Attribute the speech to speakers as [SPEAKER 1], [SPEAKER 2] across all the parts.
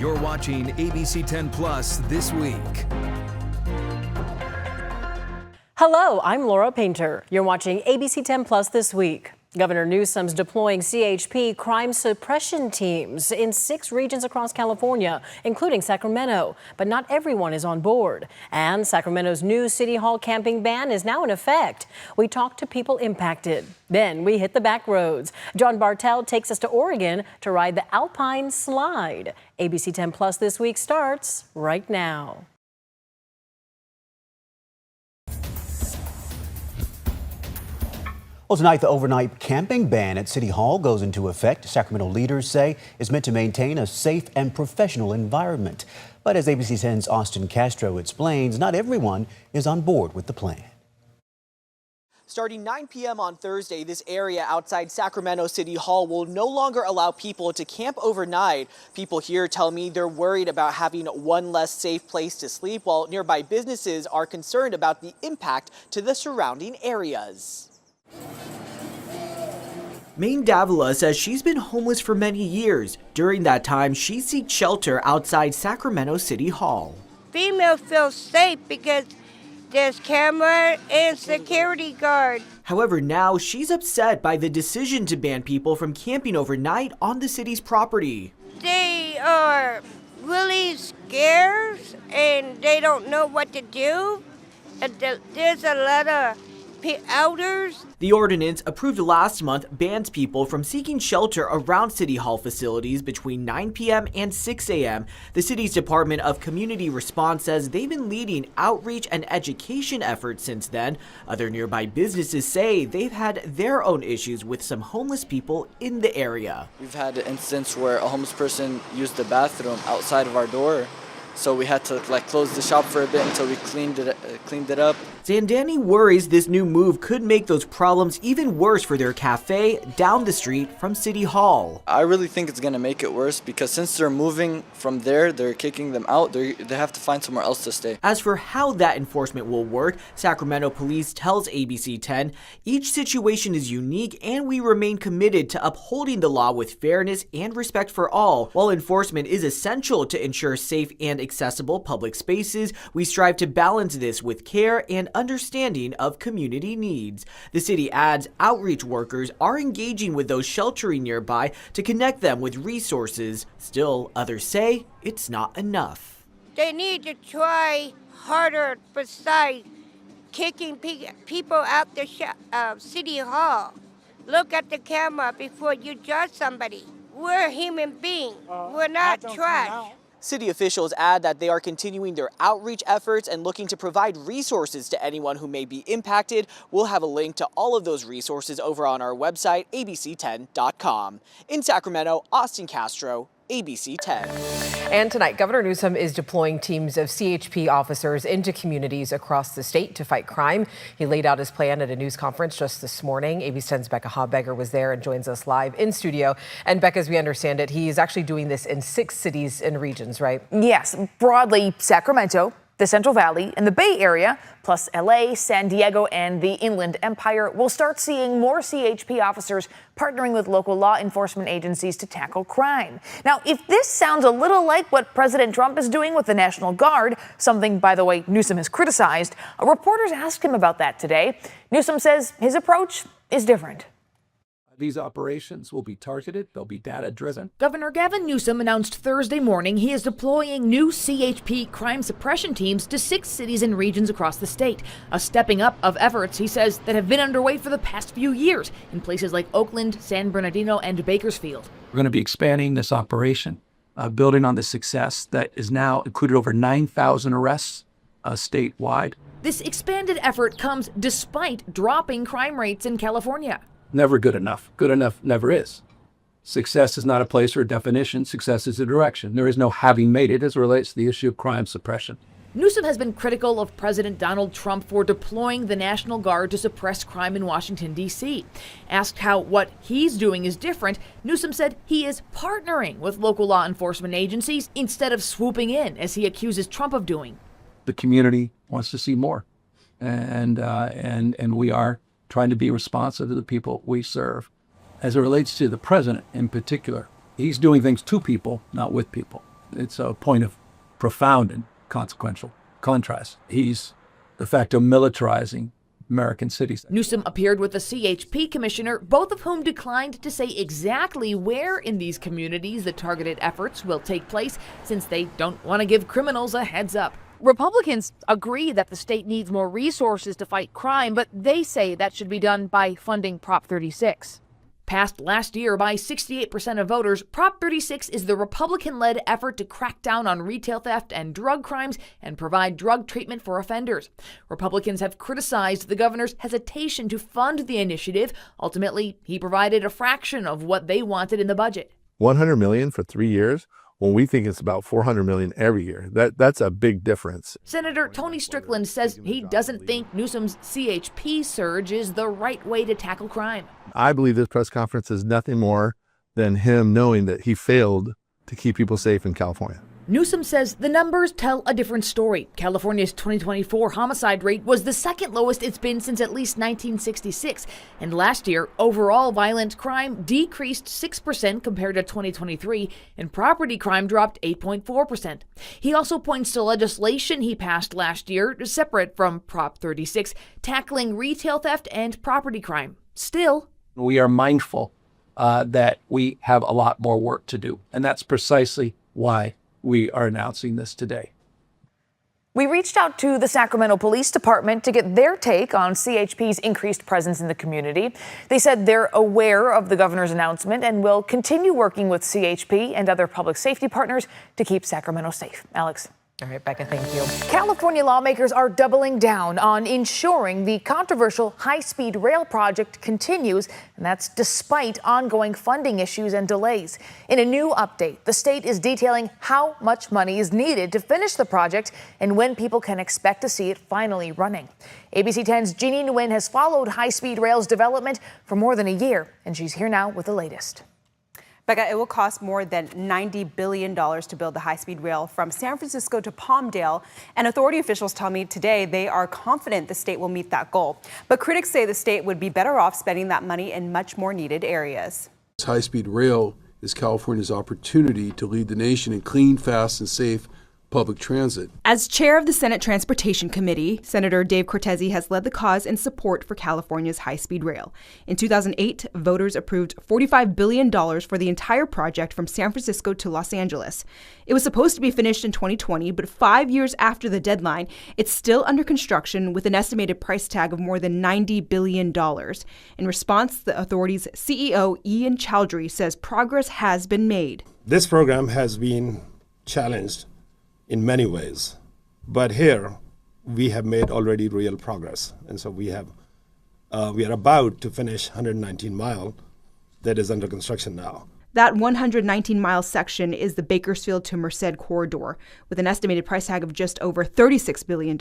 [SPEAKER 1] You're watching ABC10 Plus This Week.
[SPEAKER 2] Hello, I'm Laura Painter. You're watching ABC10 Plus This Week. Governor Newsom's deploying CHP crime suppression teams in 6 regions across California, including Sacramento. But not everyone is on board. And Sacramento's new City Hall camping ban is now in effect. We talked to people impacted. Then we hit the back roads. John Bartel takes us to Oregon to ride the Alpine Slide. ABC10 Plus This Week starts right now.
[SPEAKER 3] Well, tonight, the overnight camping ban at City Hall goes into effect. Sacramento leaders say it's meant to maintain a safe and professional environment. But as ABC 10's Austin Castro explains, not everyone is on board with the plan.
[SPEAKER 4] Starting 9 p.m. on Thursday, this area outside Sacramento City Hall will no longer allow people to camp overnight. People here tell me they're worried about having one less safe place to sleep, while nearby businesses are concerned about the impact to the surrounding areas. Maine Davila says she's been homeless for many years. During that time, she seeked shelter outside Sacramento City Hall.
[SPEAKER 5] Females feel safe because there's camera and security guard.
[SPEAKER 4] However, now she's upset by the decision to ban people from camping overnight on the city's property.
[SPEAKER 5] They are really scared and they don't know what to do. There's a lot of elders.
[SPEAKER 4] The ordinance, approved last month, bans people from seeking shelter around City Hall facilities between 9 p.m. and 6 a.m. The city's Department of Community Response says they've been leading outreach and education efforts since then. Other nearby businesses say they've had their own issues with some homeless people in the area.
[SPEAKER 6] We've had an instance where a homeless person used the bathroom outside of our door. So we had to close the shop for a bit until we cleaned it up.
[SPEAKER 4] Zandani worries this new move could make those problems even worse for their cafe down the street from City Hall.
[SPEAKER 6] I really think it's going to make it worse because since they're moving from there, they're kicking them out. They have to find somewhere else to stay.
[SPEAKER 4] As for how that enforcement will work, Sacramento Police tells ABC 10, each situation is unique and we remain committed to upholding the law with fairness and respect for all. While enforcement is essential to ensure safe and accessible public spaces, we strive to balance this with care and understanding of community needs. The city adds outreach workers are engaging with those sheltering nearby to connect them with resources. Still, others say it's not enough.
[SPEAKER 5] They need to try harder besides kicking people out the City Hall. Look at the camera before you judge somebody. We're human beings. We're not trash.
[SPEAKER 4] City officials add that they are continuing their outreach efforts and looking to provide resources to anyone who may be impacted. We'll have a link to all of those resources over on our website, abc10.com. In Sacramento, Austin Castro, ABC 10.
[SPEAKER 7] And tonight, Governor Newsom is deploying teams of CHP officers into communities across the state to fight crime. He laid out his plan at a news conference just this morning. ABC 10's Becca Habegger was there and joins us live in studio. And Becca, as we understand it, he is actually doing this in 6 cities and regions, right?
[SPEAKER 8] Yes, broadly Sacramento, the Central Valley, and the Bay Area, plus LA, San Diego, and the Inland Empire will start seeing more CHP officers partnering with local law enforcement agencies to tackle crime. Now, if this sounds a little like what President Trump is doing with the National Guard, something, by the way, Newsom has criticized, reporters asked him about that today. Newsom says his approach is different.
[SPEAKER 9] These operations will be targeted. They'll be data-driven.
[SPEAKER 8] Governor Gavin Newsom announced Thursday morning he is deploying new CHP crime suppression teams to 6 cities and regions across the state. A stepping up of efforts, he says, that have been underway for the past few years in places like Oakland, San Bernardino, and Bakersfield.
[SPEAKER 9] We're going to be expanding this operation, building on the success that is now included over 9,000 arrests statewide.
[SPEAKER 8] This expanded effort comes despite dropping crime rates in California.
[SPEAKER 9] Never good enough. Good enough never is. Success is not a place or a definition. Success is a direction. There is no having made it as it relates to the issue of crime suppression.
[SPEAKER 8] Newsom has been critical of President Donald Trump for deploying the National Guard to suppress crime in Washington, D.C. Asked how what he's doing is different, Newsom said he is partnering with local law enforcement agencies instead of swooping in, as he accuses Trump of doing.
[SPEAKER 9] The community wants to see more, and we are trying to be responsive to the people we serve. As it relates to the president in particular, he's doing things to people, not with people. It's a point of profound and consequential contrast. He's de facto militarizing American cities.
[SPEAKER 8] Newsom appeared with the CHP commissioner, both of whom declined to say exactly where in these communities the targeted efforts will take place, since they don't want to give criminals a heads up. Republicans agree that the state needs more resources to fight crime, but they say that should be done by funding Prop 36. Passed last year by 68% of voters, Prop 36 is the Republican-led effort to crack down on retail theft and drug crimes and provide drug treatment for offenders. Republicans have criticized the governor's hesitation to fund the initiative. Ultimately, he provided a fraction of what they wanted in the budget.
[SPEAKER 10] $100 million for 3 years, when we think it's about $400 million every year. That's a big difference.
[SPEAKER 8] Senator Tony Strickland says he doesn't think Newsom's CHP surge is the right way to tackle crime.
[SPEAKER 10] I believe this press conference is nothing more than him knowing that he failed to keep people safe in California.
[SPEAKER 8] Newsom says the numbers tell a different story. California's 2024 homicide rate was the second lowest it's been since at least 1966. And last year, overall violent crime decreased 6% compared to 2023, and property crime dropped 8.4%. He also points to legislation he passed last year, separate from Prop 36, tackling retail theft and property crime. Still,
[SPEAKER 9] we are mindful that we have a lot more work to do, and that's precisely why we are announcing this today.
[SPEAKER 8] we reached out to the Sacramento Police Department to get their take on CHP's increased presence in the community. They said they're aware of the governor's announcement and will continue working with CHP and other public safety partners to keep Sacramento safe. Alex.
[SPEAKER 7] All right, Becca, thank you.
[SPEAKER 8] California lawmakers are doubling down on ensuring the controversial high-speed rail project continues, and that's despite ongoing funding issues and delays. In a new update, the state is detailing how much money is needed to finish the project and when people can expect to see it finally running. ABC 10's Jeannie Nguyen has followed high-speed rail's development for more than a year, and she's here now with the latest.
[SPEAKER 11] Becca, it will cost more than $90 billion to build the high-speed rail from San Francisco to Palmdale, and authority officials tell me today they are confident the state will meet that goal. But critics say the state would be better off spending that money in much more needed areas.
[SPEAKER 12] High-speed rail is California's opportunity to lead the nation in clean, fast, and safe public transit.
[SPEAKER 11] As chair of the Senate Transportation Committee, Senator Dave Cortese has led the cause and support for California's high-speed rail. In 2008, voters approved $45 billion for the entire project from San Francisco to Los Angeles. It was supposed to be finished in 2020, but 5 years after the deadline, it's still under construction with an estimated price tag of more than $90 billion. In response, the authority's CEO, Ian Chowdhury, says progress has been made.
[SPEAKER 13] This program has been challenged in many ways, but here we have made already real progress, and so we are about to finish 119 mile that is under construction now.
[SPEAKER 11] That 119-mile section is the Bakersfield to Merced corridor, with an estimated price tag of just over $36 billion.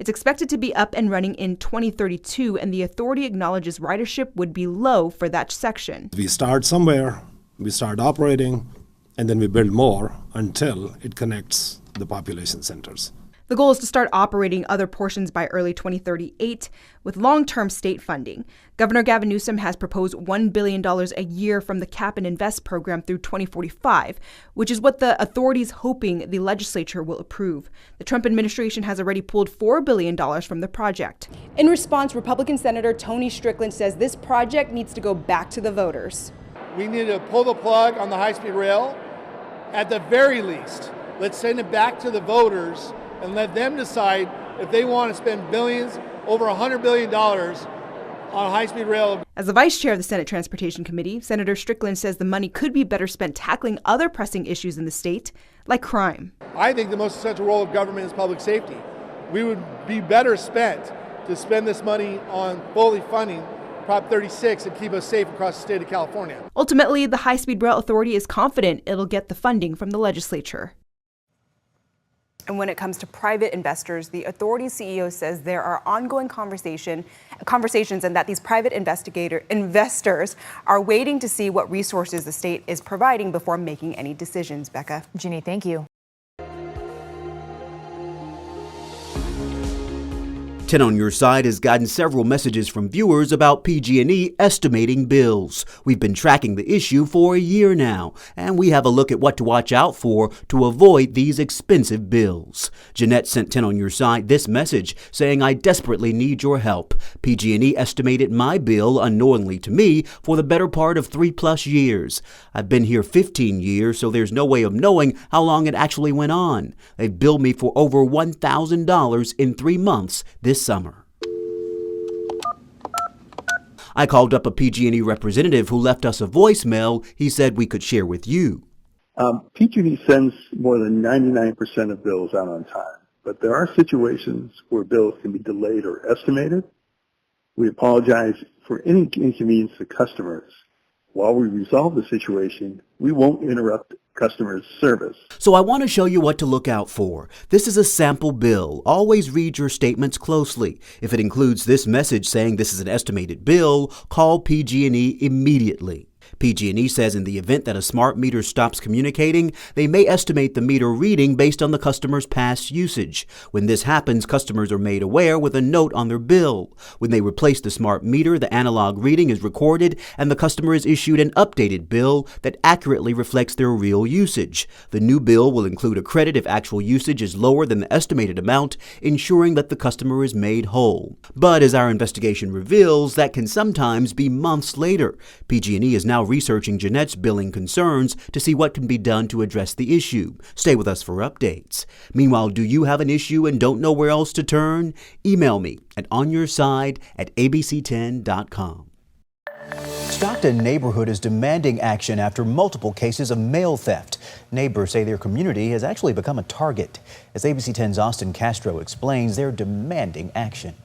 [SPEAKER 11] It's expected to be up and running in 2032, and the authority acknowledges ridership would be low for that section.
[SPEAKER 13] We start somewhere, we start operating, and then we build more until it connects the population centers.
[SPEAKER 11] The goal is to start operating other portions by early 2038 with long-term state funding. Governor Gavin Newsom has proposed $1 billion a year from the Cap and Invest program through 2045, which is what the authority's hoping the legislature will approve. The Trump administration has already pulled $4 billion from the project.
[SPEAKER 14] In response, Republican Senator Tony Strickland says this project needs to go back to the voters.
[SPEAKER 15] We need to pull the plug on the high-speed rail. At the very least, let's send it back to the voters and let them decide if they want to spend billions, over $100 billion on high-speed rail.
[SPEAKER 11] As the vice chair of the Senate Transportation Committee, Senator Strickland says the money could be better spent tackling other pressing issues in the state, like crime.
[SPEAKER 15] I think the most essential role of government is public safety. We would be better spent to spend this money on fully funding Prop 36 and keep us safe across the state of California.
[SPEAKER 11] Ultimately, the High-Speed Rail Authority is confident it'll get the funding from the legislature. And when it comes to private investors, the authority's CEO says there are ongoing conversations and that these private investors are waiting to see what resources the state is providing before making any decisions. Becca.
[SPEAKER 8] Jeannie, thank you.
[SPEAKER 3] 10 on Your Side has gotten several messages from viewers about PG&E estimating bills. We've been tracking the issue for a year now, and we have a look at what to watch out for to avoid these expensive bills. Jeanette sent 10 on Your Side this message saying, I desperately need your help. PG&E estimated my bill unknowingly to me for the better part of 3+ years. I've been here 15 years, so there's no way of knowing how long it actually went on. They've billed me for over $1,000 in 3 months this summer. I called up a PG&E representative who left us a voicemail he said we could share with you.
[SPEAKER 16] PG&E sends more than 99% of bills out on time, but there are situations where bills can be delayed or estimated. We apologize for any inconvenience to customers. While we resolve the situation, we won't interrupt customers' service.
[SPEAKER 3] So I want to show you what to look out for. This is a sample bill. Always read your statements closely. If it includes this message saying this is an estimated bill, call PG&E immediately. PG&E says in the event that a smart meter stops communicating, they may estimate the meter reading based on the customer's past usage. When this happens, customers are made aware with a note on their bill. When they replace the smart meter, the analog reading is recorded and the customer is issued an updated bill that accurately reflects their real usage. The new bill will include a credit if actual usage is lower than the estimated amount, ensuring that the customer is made whole. But as our investigation reveals, that can sometimes be months later. PG&E is now researching Jeanette's billing concerns to see what can be done to address the issue. Stay with us for updates. Meanwhile, do you have an issue and don't know where else to turn? Email me at onyourside@abc10.com. Stockton neighborhood is demanding action after multiple cases of mail theft. Neighbors say their community has actually become a target. As ABC10's Austin Castro explains, they're demanding action.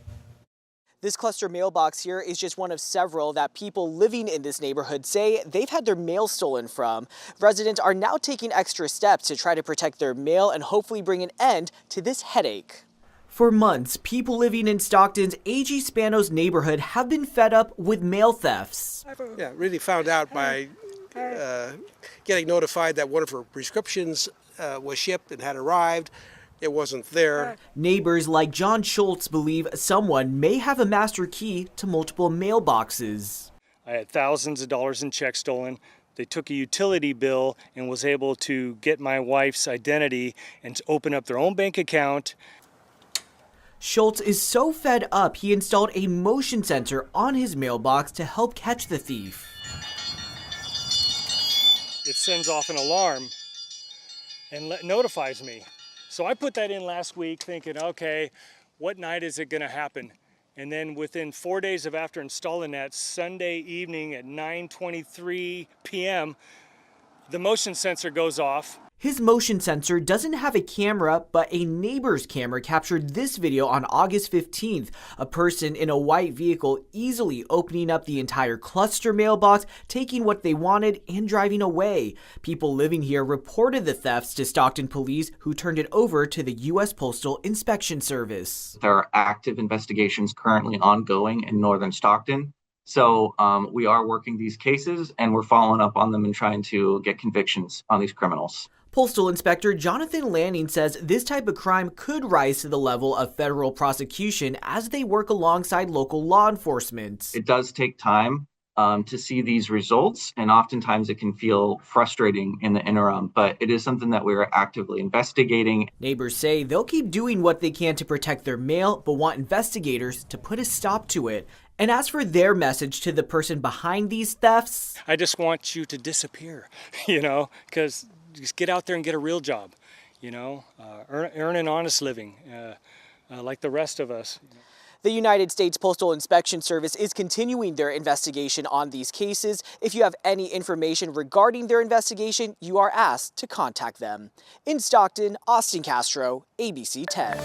[SPEAKER 4] This cluster mailbox here is just one of several that people living in this neighborhood say they've had their mail stolen from. Residents are now taking extra steps to try to protect their mail and hopefully bring an end to this headache. For months, people living in Stockton's A.G. Spanos neighborhood have been fed up with mail thefts.
[SPEAKER 17] Yeah, really found out by getting notified that one of her prescriptions was shipped and had arrived. It wasn't there.
[SPEAKER 4] Neighbors like John Schultz believe someone may have a master key to multiple mailboxes.
[SPEAKER 18] I had thousands of dollars in checks stolen. They took a utility bill and was able to get my wife's identity and to open up their own bank account.
[SPEAKER 4] Schultz is so fed up, he installed a motion sensor on his mailbox to help catch the thief.
[SPEAKER 18] It sends off an alarm and notifies me. So I put that in last week thinking, okay, what night is it going to happen? And then within 4 days of after installing that, Sunday evening at 9:23 p.m., the motion sensor goes off.
[SPEAKER 4] His motion sensor doesn't have a camera, but a neighbor's camera captured this video on August 15th. A person in a white vehicle easily opening up the entire cluster mailbox, taking what they wanted and driving away. People living here reported the thefts to Stockton police, who turned it over to the U.S. Postal Inspection Service.
[SPEAKER 19] There are active investigations currently ongoing in northern Stockton. So we are working these cases and we're following up on them and trying to get convictions on these criminals.
[SPEAKER 4] Postal Inspector Jonathan Lanning says this type of crime could rise to the level of federal prosecution as they work alongside local law enforcement.
[SPEAKER 19] It does take time to see these results, and oftentimes it can feel frustrating in the interim, but it is something that we are actively investigating.
[SPEAKER 4] Neighbors say they'll keep doing what they can to protect their mail, but want investigators to put a stop to it. And as for their message to the person behind these thefts,
[SPEAKER 18] I just want you to disappear, because just get out there and get a real job, earn an honest living like the rest of us.
[SPEAKER 4] The United States Postal Inspection Service is continuing their investigation on these cases. If you have any information regarding their investigation, you are asked to contact them. In Stockton, Austin Castro, ABC 10.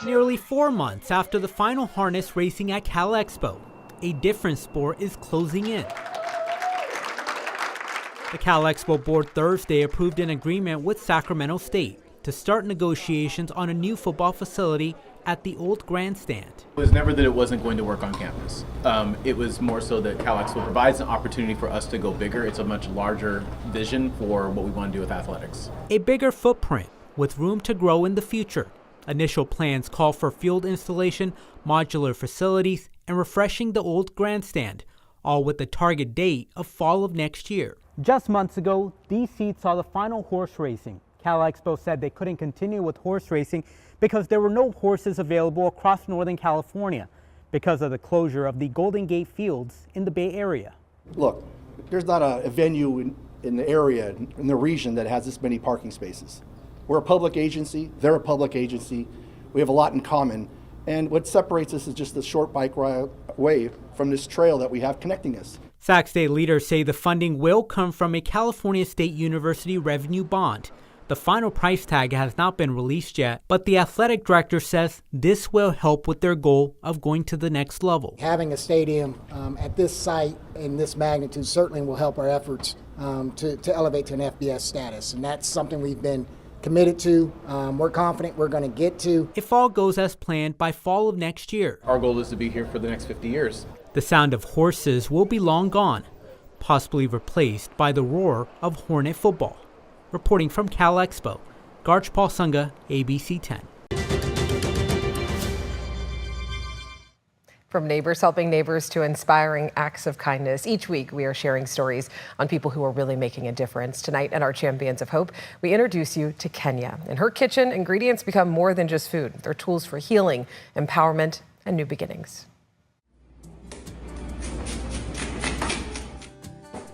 [SPEAKER 20] Nearly 4 months after the final harness racing at Cal Expo, a different sport is closing in. The Cal Expo board Thursday approved an agreement with Sacramento State to start negotiations on a new football facility at the old grandstand.
[SPEAKER 21] It was never that it wasn't going to work on campus. It was more so that Cal Expo provides an opportunity for us to go bigger. It's a much larger vision for what we want to do with athletics.
[SPEAKER 20] A bigger footprint with room to grow in the future. Initial plans call for field installation, modular facilities, and refreshing the old grandstand, all with the target date of fall of next year. Just months ago, these seats saw the final horse racing. Cal Expo said they couldn't continue with horse racing because there were no horses available across Northern California because of the closure of the Golden Gate Fields in the Bay Area.
[SPEAKER 1] Look, there's not a venue in the area, in the region, that has this many parking spaces. We're a public agency, they're a public agency. We have a lot in common. And what separates us is just the short bike ride away from this trail that we have connecting us.
[SPEAKER 20] Sac State leaders say the funding will come from a California State University revenue bond. The final price tag has not been released yet, but the athletic director says this will help with their goal of going to the next level.
[SPEAKER 22] Having a stadium at this site in this magnitude certainly will help our efforts to elevate to an FBS status, and that's something we've been committed to. We're confident we're going to get to.
[SPEAKER 20] If all goes as planned by fall of next year.
[SPEAKER 21] Our goal is to be here for the next 50 years.
[SPEAKER 20] The sound of horses will be long gone, possibly replaced by the roar of Hornet football. Reporting from Cal Expo, Garch Paul Sunga, ABC 10.
[SPEAKER 7] From neighbors helping neighbors to inspiring acts of kindness, each week we are sharing stories on people who are really making a difference. Tonight in our Champions of Hope, we introduce you to Kenya. In her kitchen, ingredients become more than just food. They're tools for healing, empowerment, and new beginnings.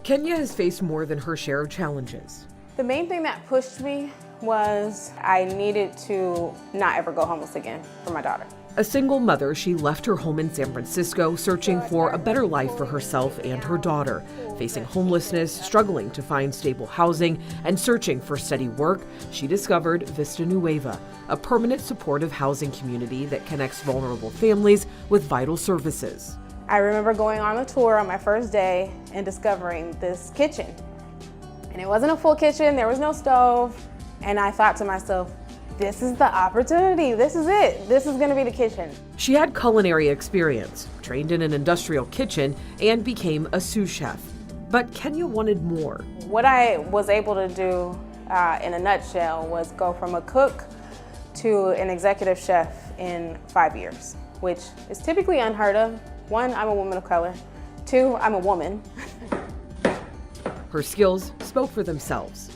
[SPEAKER 23] Kenya has faced more than her share of challenges.
[SPEAKER 24] The main thing that pushed me was I needed to not ever go homeless again for my daughter.
[SPEAKER 23] A single mother, she left her home in San Francisco searching for a better life for herself and her daughter. Facing homelessness, struggling to find stable housing, and searching for steady work, she discovered Vista Nueva, a permanent supportive housing community that connects vulnerable families with vital services.
[SPEAKER 24] I remember going on a tour on my first day and discovering this kitchen. And it wasn't a full kitchen, there was no stove. And I thought to myself, this is the opportunity, this is it, this is gonna be the kitchen.
[SPEAKER 23] She had culinary experience, trained in an industrial kitchen, and became a sous chef. But Kenya wanted more.
[SPEAKER 24] What I was able to do in a nutshell was go from a cook to an executive chef in 5 years, which is typically unheard of. 1, I'm a woman of color. 2, I'm a woman.
[SPEAKER 23] Her skills spoke for themselves.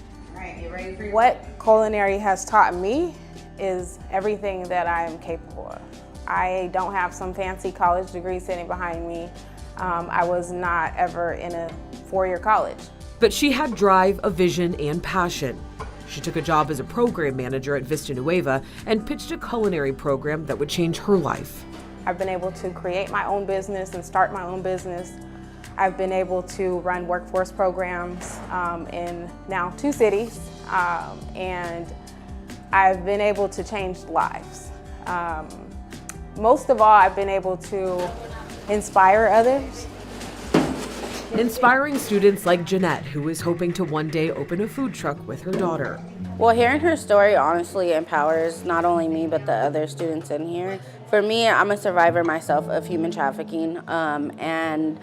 [SPEAKER 24] What culinary has taught me is everything that I am capable of. I don't have some fancy college degree sitting behind me. I was not ever in a 4-year college.
[SPEAKER 23] But she had drive, a vision, and passion. She took a job as a program manager at Vista Nueva and pitched a culinary program that would change her life.
[SPEAKER 24] I've been able to create my own business and start my own business. I've been able to run workforce programs in now 2 cities, and I've been able to change lives. Most of all, I've been able to inspire others.
[SPEAKER 23] Inspiring students like Jeanette, who is hoping to one day open a food truck with her daughter.
[SPEAKER 25] Well, hearing her story honestly empowers not only me, but the other students in here. For me, I'm a survivor myself of human trafficking, and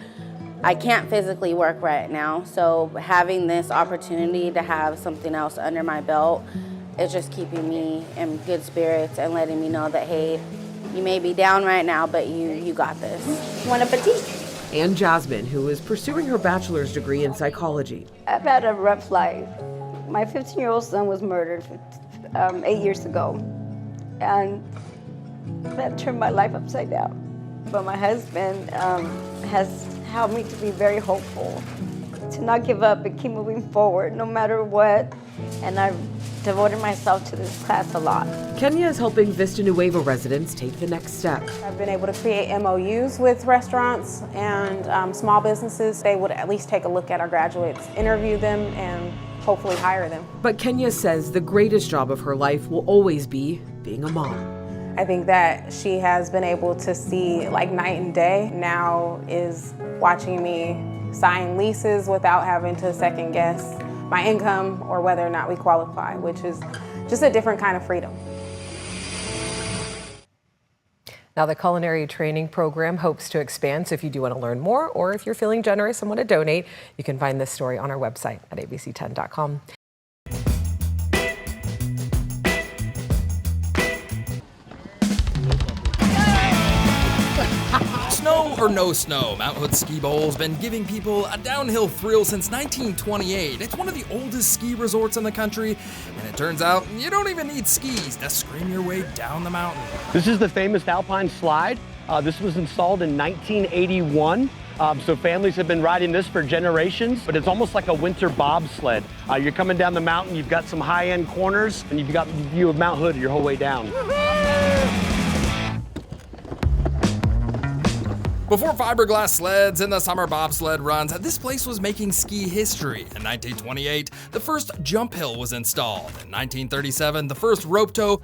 [SPEAKER 25] I can't physically work right now, so having this opportunity to have something else under my belt is just keeping me in good spirits and letting me know that, hey, you may be down right now, but you got this. Bon appetit.
[SPEAKER 23] And Jasmine, who is pursuing her bachelor's degree in psychology.
[SPEAKER 26] I've had a rough life. My 15-year-old son was murdered 8 years ago, and that turned my life upside down. But my husband has helped me to be very hopeful, to not give up and keep moving forward no matter what. And I've devoted myself to this class a lot.
[SPEAKER 23] Kenya is helping Vista Nueva residents take the next step.
[SPEAKER 24] I've been able to create MOUs with restaurants and small businesses. They would at least take a look at our graduates, interview them, and hopefully hire them.
[SPEAKER 23] But Kenya says the greatest job of her life will always be being a mom.
[SPEAKER 24] I think that she has been able to see like night and day. Now is watching me sign leases without having to second guess my income or whether or not we qualify, which is just a different kind of freedom.
[SPEAKER 7] Now, the culinary training program hopes to expand, so if you do want to learn more or if you're feeling generous and want to donate, you can find this story on our website at abc10.com.
[SPEAKER 2] Snow or no snow, Mount Hood Ski Bowl has been giving people a downhill thrill since 1928. It's one of the oldest ski resorts in the country, and it turns out you don't even need skis to scream your way down the mountain.
[SPEAKER 5] This is the famous Alpine slide. This was installed in 1981. So families have been riding this for generations, but it's almost like a winter bobsled. You're coming down the mountain, you've got some high-end corners, and you've got the view of Mount Hood your whole way down.
[SPEAKER 2] Before fiberglass sleds and the summer bobsled runs, this place was making ski history. In 1928, the first jump hill was installed. In 1937, the first rope tow.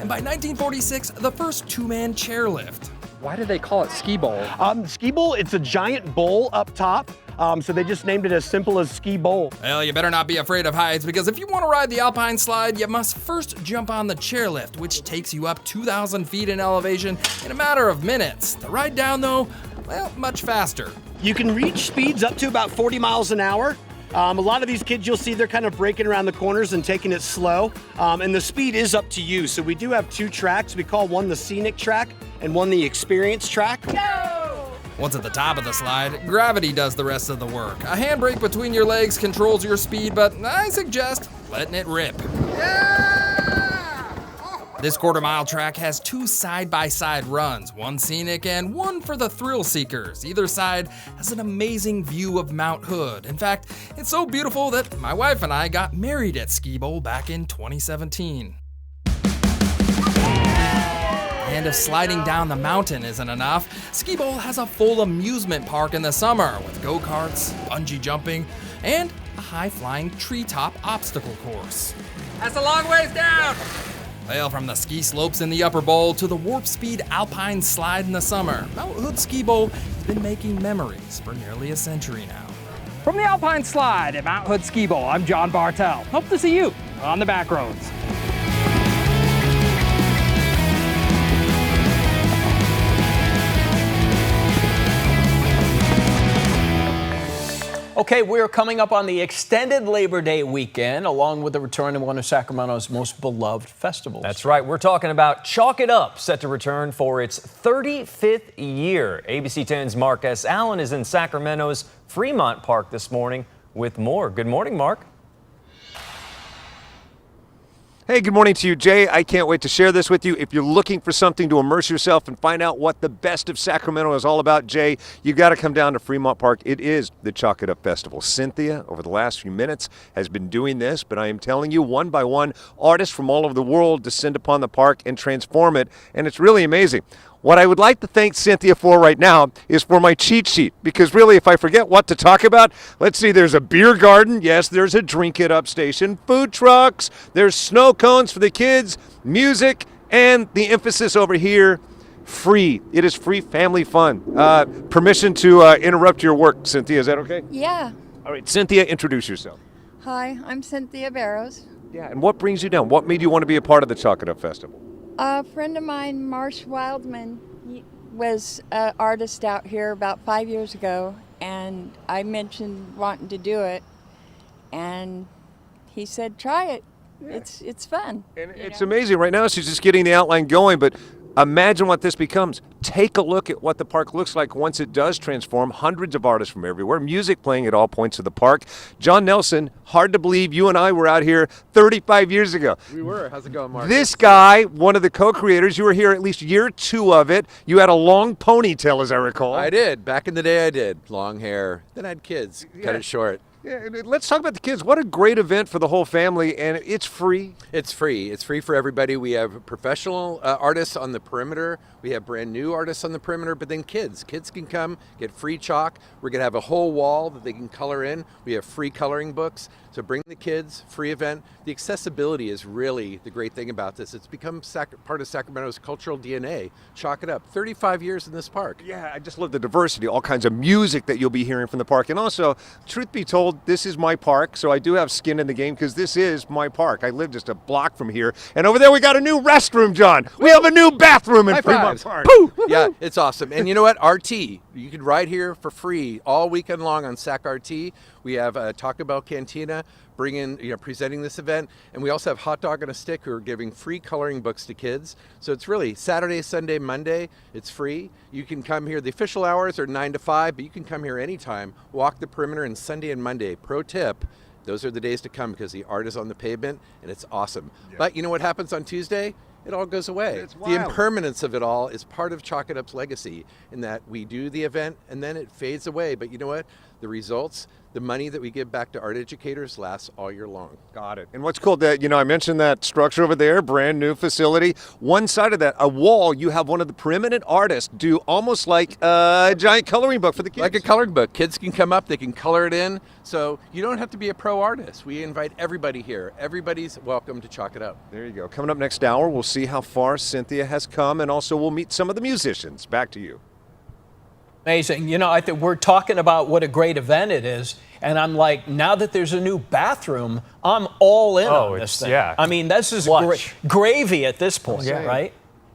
[SPEAKER 2] And by 1946, the first two-man chairlift.
[SPEAKER 5] Why do they call it Ski Bowl? Ski Bowl, it's a giant bowl up top. So they just named it as simple as Ski Bowl.
[SPEAKER 2] Well, you better not be afraid of heights, because if you want to ride the Alpine slide, you must first jump on the chairlift, which takes you up 2,000 feet in elevation in a matter of minutes. The ride down, though, well, much faster.
[SPEAKER 5] You can reach speeds up to about 40 miles an hour. A lot of these kids, you'll see they're kind of breaking around the corners and taking it slow. And the speed is up to you. So we do have two tracks. We call one the scenic track and one the experience track.
[SPEAKER 2] Go! Once at the top of the slide, gravity does the rest of the work. A handbrake between your legs controls your speed, but I suggest letting it rip. This quarter-mile track has two side-by-side runs, one scenic and one for the thrill seekers. Either side has an amazing view of Mount Hood. In fact, it's so beautiful that my wife and I got married at Ski Bowl back in 2017. And if sliding down the mountain isn't enough, Ski Bowl has a full amusement park in the summer with go-karts, bungee jumping, and a high-flying treetop obstacle course.
[SPEAKER 6] That's a long ways down!
[SPEAKER 2] Well, from the ski slopes in the upper bowl to the warp speed alpine slide in the summer, Mount Hood Ski Bowl has been making memories for nearly a century now.
[SPEAKER 6] From the Alpine Slide at Mount Hood Ski Bowl, I'm John Bartel. Hope to see you on the back roads.
[SPEAKER 9] Okay, we're coming up on the extended Labor Day weekend, along with the return of one of Sacramento's most beloved festivals.
[SPEAKER 10] That's right. We're talking about Chalk It Up, set to return for its 35th year. ABC 10's Mark S. Allen is in Sacramento's Fremont Park this morning with more. Good morning, Mark.
[SPEAKER 12] Hey, good morning to you, Jay. I can't wait to share this with you. If you're looking for something to immerse yourself and find out what the best of Sacramento is all about, Jay, you got to come down to Fremont Park. It is the Chalk It Up Festival. Cynthia, over the last few minutes, has been doing this, but I am telling you, one by one, artists from all over the world descend upon the park and transform it, and it's really amazing. What I would like to thank Cynthia for right now is for my cheat sheet, because really, if I forget what to talk about, let's see, there's a beer garden. Yes, there's a Drink It Up station, food trucks, there's snow cones for the kids, music, and the emphasis over here, free. It is free family fun. Permission to interrupt your work, Cynthia. Is that okay?
[SPEAKER 27] Yeah.
[SPEAKER 12] All right, Cynthia, introduce yourself.
[SPEAKER 27] Hi, I'm Cynthia Barrows.
[SPEAKER 12] Yeah, and what brings you down? What made you want to be a part of the Chalk It Up Festival?
[SPEAKER 27] A friend of mine, Marsh Wildman, was an artist out here about 5 years ago, and I mentioned wanting to do it, and he said, try it. Yeah. It's fun.
[SPEAKER 12] And it's amazing. Right now she's just getting the outline going, but imagine what this becomes. Take a look at what the park looks like once it does transform. Hundreds of artists from everywhere, music playing at all points of the park. John Nelson, hard to believe you and I were out here 35 years ago.
[SPEAKER 28] We were. How's it going, Mark?
[SPEAKER 12] This guy, one of the co-creators, you were here at least year 2 of it. You had a long ponytail, as I recall.
[SPEAKER 28] I did. Back in the day, I did. Long hair. Then I had kids. Cut it short.
[SPEAKER 12] Yeah, let's talk about the kids. What a great event for the whole family, and it's free.
[SPEAKER 28] It's free. It's free for everybody. We have professional artists on the perimeter. We have brand new artists on the perimeter, but then kids. Kids can come, get free chalk. We're going to have a whole wall that they can color in. We have free coloring books. So bring the kids, free event. The accessibility is really the great thing about this. It's become part of Sacramento's cultural DNA. Chalk it up. 35 years in this park.
[SPEAKER 12] Yeah, I just love the diversity, all kinds of music that you'll be hearing from the park. And also, truth be told, this is my park, so I do have skin in the game because this is my park. I live just a block from here. And over there we got a new restroom, John. We have a new bathroom in Fremont Park.
[SPEAKER 28] Pooh! Yeah, it's awesome. And you know what? RT, you can ride here for free all weekend long on Sac RT. We have a Taco Bell Cantina. presenting this event. And we also have Hot Dog on a Stick, who are giving free coloring books to kids. So it's really Saturday, Sunday, Monday. It's free. You can come here. The official hours are 9 to 5, but you can come here anytime. Walk the perimeter on Sunday and Monday. Pro tip, those are the days to come because the art is on the pavement and it's awesome. Yeah. But you know what happens on Tuesday? It all goes away. The impermanence of it all is part of Chalk It Up's legacy, in that we do the event and then it fades away. But you know what? The results, the money that we give back to art educators lasts all year long.
[SPEAKER 12] Got it. And what's cool that, I mentioned that structure over there, brand new facility. One side of that, a wall, you have one of the preeminent artists do almost like a giant coloring book for the kids.
[SPEAKER 28] Like a coloring book. Kids can come up, they can color it in. So you don't have to be a pro artist. We invite everybody here. Everybody's welcome to Chalk It Up.
[SPEAKER 12] There you go. Coming up next hour, we'll see how far Cynthia has come, and also we'll meet some of the musicians. Back to you.
[SPEAKER 9] Amazing. I think we're talking about what a great event it is, and I'm like, now that there's a new bathroom, I'm all in on this thing.
[SPEAKER 10] Yeah.
[SPEAKER 9] I mean, this is gravy at this point, right?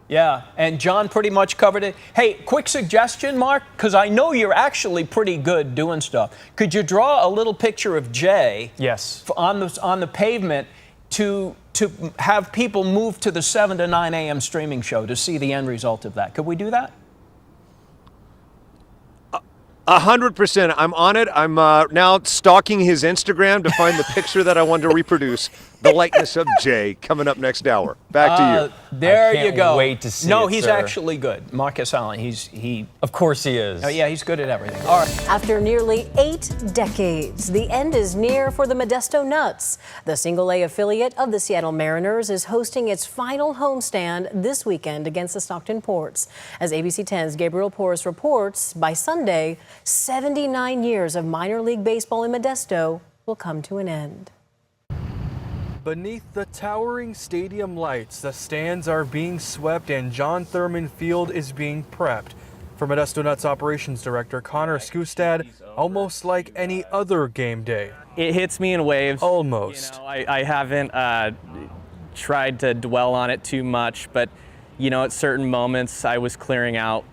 [SPEAKER 9] Yeah, and John pretty much covered it. Hey, quick suggestion, Mark, because I know you're actually pretty good doing stuff. Could you draw a little picture of Jay?
[SPEAKER 10] Yes.
[SPEAKER 9] On the pavement to have people move to the 7 to 9 a.m. streaming show to see the end result of that? Could we do that?
[SPEAKER 12] 100%. I'm on it. I'm now stalking his Instagram to find the picture that I wanted to reproduce. The likeness of Jay, coming up next hour. Back to you.
[SPEAKER 9] There
[SPEAKER 10] I can't
[SPEAKER 9] you go.
[SPEAKER 10] Wait to see
[SPEAKER 9] No,
[SPEAKER 10] it,
[SPEAKER 9] he's
[SPEAKER 10] sir.
[SPEAKER 9] actually good. Marcus Allen, he.
[SPEAKER 10] Of course he is.
[SPEAKER 9] Oh, yeah, he's good at everything. All right.
[SPEAKER 3] After nearly 8 decades, the end is near for the Modesto Nuts. The single-A affiliate of the Seattle Mariners is hosting its final homestand this weekend against the Stockton Ports. As ABC 10's Gabriel Porras reports, by Sunday, 79 years of minor league baseball in Modesto will come to an end.
[SPEAKER 8] Beneath the towering stadium lights, the stands are being swept and John Thurman Field is being prepped. For Modesto Nuts Operations Director Connor Skustad, almost like any other game day.
[SPEAKER 11] It hits me in waves.
[SPEAKER 8] Almost.
[SPEAKER 11] I haven't tried to dwell on it too much, but at certain moments I was clearing out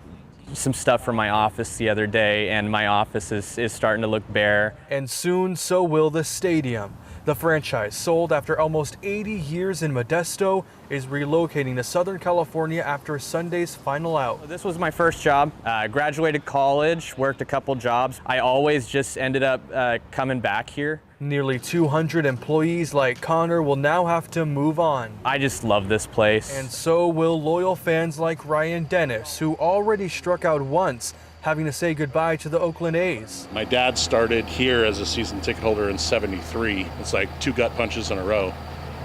[SPEAKER 11] some stuff from my office the other day, and my office is starting to look bare.
[SPEAKER 8] And soon so will the stadium. The franchise, sold after almost 80 years in Modesto, is relocating to Southern California after Sunday's final out.
[SPEAKER 11] This was my first job. Graduated college, worked a couple jobs. I always just ended up coming back here.
[SPEAKER 8] Nearly 200 employees like Connor will now have to move on.
[SPEAKER 11] I just love this place.
[SPEAKER 8] And so will loyal fans like Ryan Dennis, who already struck out once, having to say goodbye to the Oakland A's.
[SPEAKER 13] My dad started here as a season ticket holder in '73. It's like 2 gut punches in a row.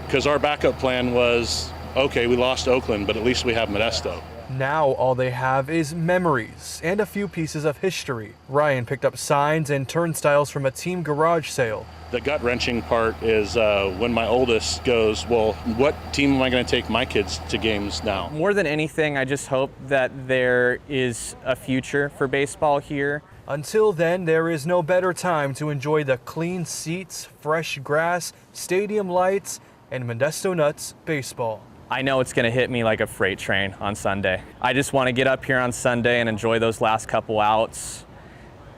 [SPEAKER 13] Because our backup plan was, okay, we lost Oakland, but at least we have Modesto.
[SPEAKER 8] Now all they have is memories and a few pieces of history. Ryan picked up signs and turnstiles from a team garage sale.
[SPEAKER 13] The gut-wrenching part is when my oldest goes, well, what team am I going to take my kids to games now?
[SPEAKER 11] More than anything, I just hope that there is a future for baseball here.
[SPEAKER 8] Until then, there is no better time to enjoy the clean seats, fresh grass, stadium lights, and Modesto Nuts baseball.
[SPEAKER 11] I know it's going to hit me like a freight train on Sunday. I just want to get up here on Sunday and enjoy those last couple outs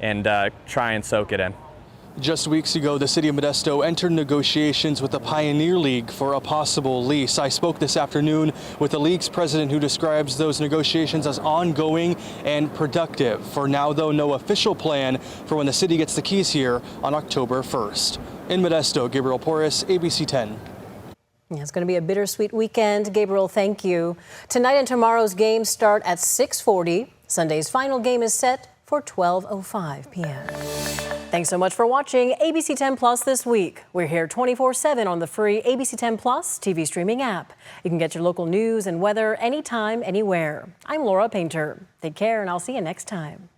[SPEAKER 11] and try and soak it in.
[SPEAKER 8] Just weeks ago, the city of Modesto entered negotiations with the Pioneer League for a possible lease. I spoke this afternoon with the league's president, who describes those negotiations as ongoing and productive. For now, though, no official plan for when the city gets the keys here on October 1st. In Modesto, Gabriel Porras, ABC 10.
[SPEAKER 3] It's going to be a bittersweet weekend. Gabriel, thank you. Tonight and tomorrow's games start at 6:40. Sunday's final game is set for 12:05 p.m. Thanks so much for watching ABC 10 Plus this week. We're here 24/7 on the free ABC 10 Plus TV streaming app. You can get your local news and weather anytime, anywhere. I'm Laura Painter. Take care, and I'll see you next time.